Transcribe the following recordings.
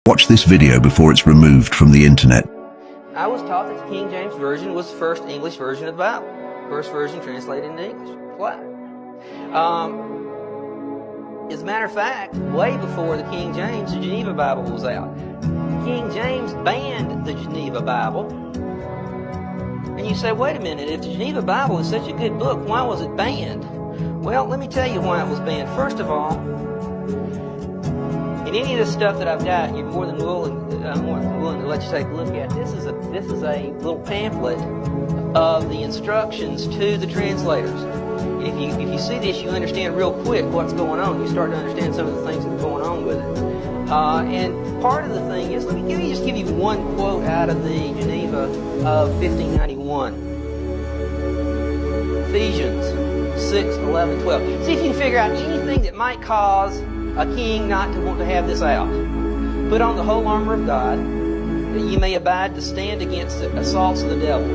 Watch this video before it's removed from the internet. I was taught that the King James Version was the first English version of the Bible. First version translated into English. Flat. As a matter of fact, way before the King James, the Geneva Bible was out. King James banned the Geneva Bible. And you say, wait a minute, if the Geneva Bible is such a good book, why was it banned? Well, let me tell you why it was banned. First of all, in any of this stuff that I've got, I'm more than willing to let you take a look at. This is a little pamphlet of the instructions to the translators. If you see this, you understand real quick what's going on. You start to understand some of the things that are going on with it. And part of the thing is, let me just give you one quote out of the Geneva of 1591. Ephesians 6, 11, 12. See if you can figure out anything that might cause a king not to want to have this out. Put on the whole armor of God, that ye may abide to stand against the assaults of the devil.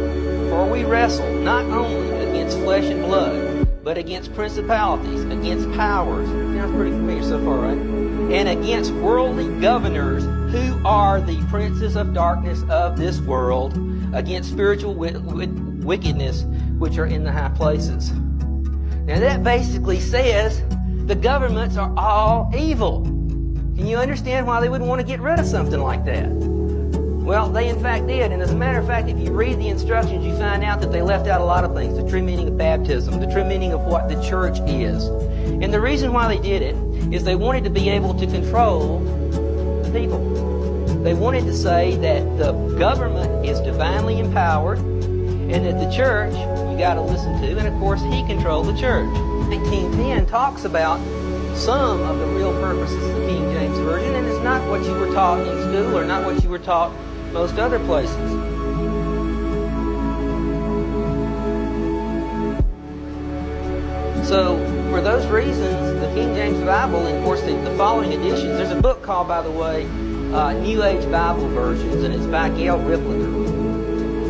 For we wrestle not only against flesh and blood, but against principalities, against powers. Sounds pretty familiar so far, right? And against worldly governors, who are the princes of darkness of this world, against spiritual wickedness, which are in the high places. Now that basically says the governments are all evil. Can you understand why they wouldn't want to get rid of something like that? Well, they in fact did. And as a matter of fact, if you read the instructions, you find out that they left out a lot of things. The true meaning of baptism, the true meaning of what the church is. And the reason why they did it is they wanted to be able to control the people. They wanted to say that the government is divinely empowered and that the church you got to listen to, and of course he controlled the church. 1910 talks about some of the real purposes of the King James Version, and it's not what you were taught in school or not what you were taught most other places. So, for those reasons, the King James Bible, and of course the following editions, there's a book called, by the way, New Age Bible Versions, and it's by Gail Riplinger.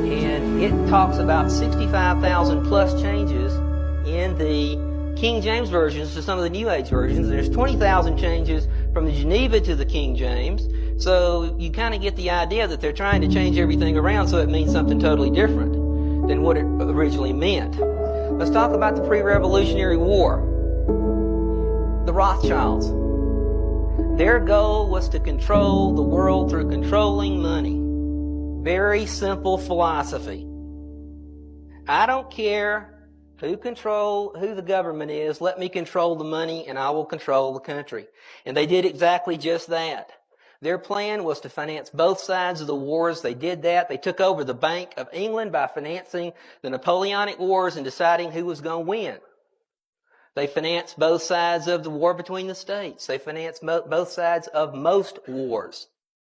And it talks about 65,000 plus changes in the King James versions to some of the New Age versions. There's 20,000 changes from the Geneva to the King James. So you kind of get the idea that they're trying to change everything around so it means something totally different than what it originally meant. Let's talk about the pre-Revolutionary War. The Rothschilds. Their goal was to control the world through controlling money. Very simple philosophy. I don't care who the government is, let me control the money and I will control the country. And they did exactly just that. Their plan was to finance both sides of the wars. They did that. They took over the Bank of England by financing the Napoleonic Wars and deciding who was going to win. They financed both sides of the war between the states. They financed both sides of most wars.